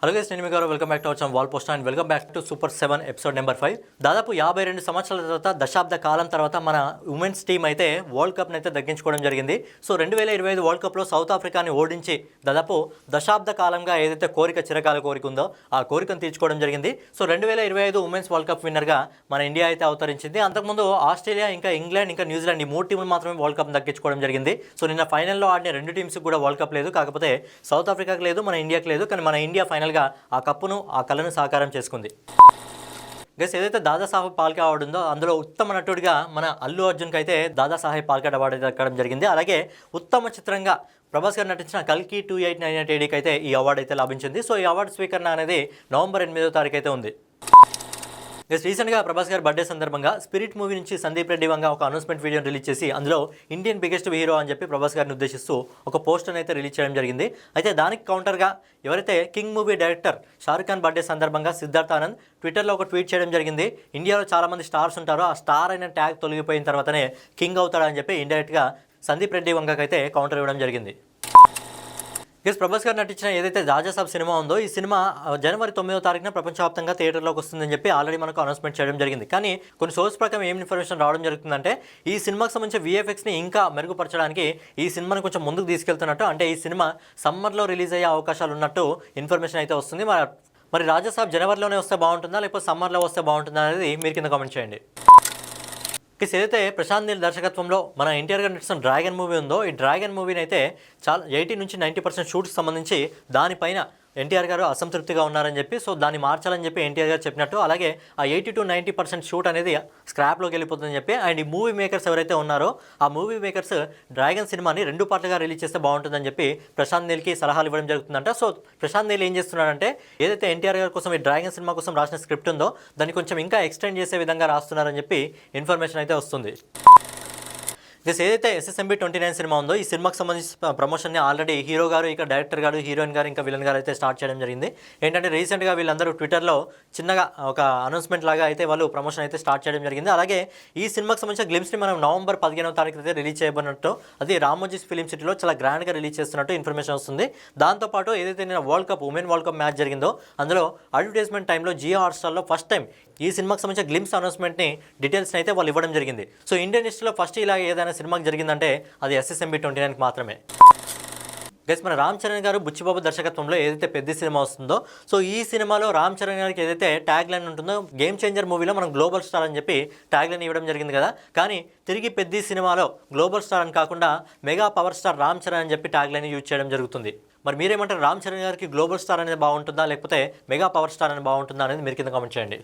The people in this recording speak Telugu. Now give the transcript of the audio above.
హలో గైస్, నేను మీ గారు. Welcome back to our channel wall poster and welcome back to super 7 episode number 5. దాదాపు 52 సంవత్సరాల తర్వాత, దశాబ్ద కాలం తర్వాత మన ఉమెన్స్ టీం అయితే వరల్డ్ కప్ని అయితే దక్కించుకోవడం జరిగింది. సో 2025 వరల్డ్ కప్లో సౌత్ ఆఫ్రికాని ఓడించి దాదాపు దశాబ్ద కాలంగా ఏదైతే చిరకాల కోరిక ఉందో ఆ కోరికను తీర్చుకోవడం జరిగింది. సో 2025 ఉమెన్స్ వరల్డ్ కప్ విన్నర్గా మన ఇండియా అయితే అవతరించింది. అంతకుముందు ఆస్ట్రేలియా, ఇంకా ఇంగ్లాండ్, ఇంకా న్యూజిలాండ్, ఈ 3 టీంలు మాత్రమే వరల్డ్ కప్ దక్కించుకోవడం జరిగింది. సో నిన్న ఫైనల్లో ఆడిన 2 టీమ్స్కి కూడా వరల్డ్ కప్ లేదు. కాకపోతే సౌత్ ఆఫ్రికాకి లేదు, మన ఇండియాకి లేదు. కానీ మన ఇండియా ఫైనల్గా ఆ కప్పును, ఆ కళను సాకారం చేసుకుంది. గైస్, ఏదైతే దాదాసాహెబ్ ఫాల్కే అవార్డు ఉందో అందులో ఉత్తమ నటుడిగా మన అల్లు అర్జున్కి అయితే దాదాసాహెబ్ ఫాల్కే అవార్డు దక్కడం జరిగింది. అలాగే ఉత్తమ చిత్రంగా ప్రభాస్ గారు నటించిన కల్కి 2898 ADకి అయితే ఈ అవార్డు అయితే లభించింది. సో ఈ అవార్డు స్వీకరణ అనేది నవంబర్ 8వ తారీఖు అయితే ఉంది. రీసెంట్గా ప్రభాస్ గారి బర్త్డే సందర్భంగా స్పిరిట్ మూవీ నుంచి సందీప్ రెడ్డి వంగ ఒక అనౌన్స్మెంట్ వీడియోని రిలీజ్ చేసి అందులో ఇండియన్ బిగ్గెస్ట్ హీరో అని చెప్పి ప్రభాస్ గారిని ఉద్దేశిస్తూ ఒక పోస్టర్ని అయితే రిలీజ్ చేయడం జరిగింది. అయితే దానికి కౌంటర్గా ఎవరైతే king movie director Shahrukh Khan birthday సందర్భంగా సిద్ధార్థ్ ఆనంద్ ట్విట్టర్లో ఒక ట్వీట్ చేయడం జరిగింది. ఇండియాలో చాలామంది స్టార్స్ ఉంటారు, ఆ స్టార్ అయిన ట్యాగ్ తొలగిపోయిన తర్వాతనే కింగ్ అవుతాడని చెప్పి ఇండైరెక్ట్గా సందీప్ రెడ్డి వంగకి అయితే కౌంటర్ ఇవ్వడం జరిగింది. గైస్, ప్రభాస్ గారు నటించిన ఏదైతే రాజాసాబ్ సినిమా ఉందో ఈ సినిమా జనవరి 9వ తారీఖున ప్రపంచవ్యాప్తంగా థియేటర్లోకి వస్తుందని చెప్పి ఆల్రెడీ మనకు అనౌన్స్మెంట్ చేయడం జరిగింది. కానీ కొన్ని సోర్స్ ప్రకారం ఏం ఇన్ఫర్మేషన్ రావడం జరుగుతుందంటే ఈ సినిమాకి సంబంధించిన VFXని ఇంకా మెరుగుపరచడానికి ఈ సినిమాని కొంచెం ముందుకు తీసుకెళ్తున్నట్టు, అంటే ఈ సినిమా సమ్మర్లో రిలీజ్ అయ్యే అవకాశాలు ఉన్నట్టు ఇన్ఫర్మేషన్ అయితే వస్తుంది. మరి రాజాసాబ్ జనవరిలోనే వస్తే బాగుంటుందా, లేకపోతే సమ్మర్లో వస్తే బాగుంటుందా అనేది మీరు కింద కామెంట్ చేయండి. ఏదైతే ప్రశాంత్ నీల్ దర్శకత్వంలో మన ఎన్టీఆర్ గారు నటిస్తున్న డ్రాగన్ మూవీ ఉందో ఈ డ్రాగన్ మూవీని అయితే చాలా 80 నుంచి 90% షూట్స్ సంబంధించి దానిపైన ఎన్టీఆర్ గారు అసంతృప్తిగా ఉన్నారని చెప్పి, సో దాన్ని మార్చాలని చెప్పి ఎన్టీఆర్ గారు చెప్పినట్టు, అలాగే ఆ 80 to 90% షూట్ అనేది స్క్రాప్లోకి వెళ్ళిపోతుందని చెప్పి, అండ్ ఈ మూవీ మేకర్స్ ఎవరైతే ఉన్నారో ఆ మూవీ మేకర్స్ డ్రాగన్ సినిమాని 2 పార్ట్లుగా రిలీజ్ చేస్తే బాగుంటుందని చెప్పి ప్రశాంత్ నీల్కి సలహాలు ఇవ్వడం జరుగుతుందంట. సో ప్రశాంత్ నీల్ ఏం చేస్తున్నాడంటే ఏదైతే ఎన్టీఆర్ గారి కోసం ఈ డ్రాగన్ సినిమా కోసం రాసిన స్క్రిప్ట్ ఉందో దాన్ని కొంచెం ఇంకా ఎక్స్టెండ్ చేసే విధంగా రాస్తున్నారని చెప్పి ఇన్ఫర్మేషన్ అయితే వస్తుంది. ఏదైతే SSMB 29 సినిమా ఉందో ఈ సినిమాకి సంబంధించిన ప్రమోషన్ని ఆల్రెడీ హీరో గారు, ఇక డైరెక్టర్ గారు, హీరోయిన్ గారు, ఇంకా విలన్ గారు అయితే స్టార్ట్ చేయడం జరిగింది. ఏంటంటే రీసెంట్గా వీళ్ళందరూ ట్విట్టర్లో చిన్నగా ఒక అనౌన్స్మెంట్ లాగా అయితే వాళ్ళు ప్రమోషన్ అయితే స్టార్ట్ చేయడం జరిగింది. అలాగే ఈ సినిమాకి సంబంధించిన గ్లిమ్స్ని మనం నవంబర్ 15వ తారీఖు అయితే రిలీజ్ చేయబడినట్టు, అది రామోజీ ఫిలిం సిటీలో చాలా గ్రాండ్గా రిలీజ్ చేస్తున్నట్టు ఇన్ఫర్మేషన్ వస్తుంది. దాంతోపాటు ఏదైతే నేను ఉమెన్ వరల్డ్ కప్ మ్యాచ్ జరిగిందో అందులో అడ్వర్టైజ్మెంట్ టైంలో జియో హాట్స్టార్లో ఫస్ట్ టైం ఈ సినిమాకి సంబంధించిన గ్లిమ్స్ అనౌన్స్మెంట్ని డీటెయిల్స్ని అయితే వాళ్ళు ఇవ్వడం జరిగింది. సో ఇండియన్ హిస్టరీలో ఫస్ట్ ఇలా ఏదైనా సినిమాకి జరిగిందంటే అది SSMB 29కి మాత్రమే. గైస్, మన రామ్ చరణ్ గారు బుచ్చిబాబు దర్శకత్వంలో ఏదైతే పెద్ద సినిమా వస్తుందో సో ఈ సినిమాలో రామ్ చరణ్ గారికి ఏదైతే ట్యాగ్ లైన్ ఉంటుందో గేమ్ చేంజర్ మూవీలో మనం గ్లోబల్ స్టార్ అని చెప్పి ట్యాగ్ లైన్ ఇవ్వడం జరిగింది కదా. కానీ తిరిగి పెద్ద సినిమాలో గ్లోబల్ స్టార్ అని కాకుండా mega power star Ram Charan అని చెప్పి ట్యాగ్ లైన్ యూజ్ చేయడం జరుగుతుంది. మరి మీరేమంటారు, రామ్ చరణ్ గారికి గ్లోబల్ స్టార్ అనేది బాగుంటుందా, లేకపోతే మెగా పవర్ స్టార్ అనేది బాగుంటుందా అనేది మీరు కింద కామెంట్ చేయండి.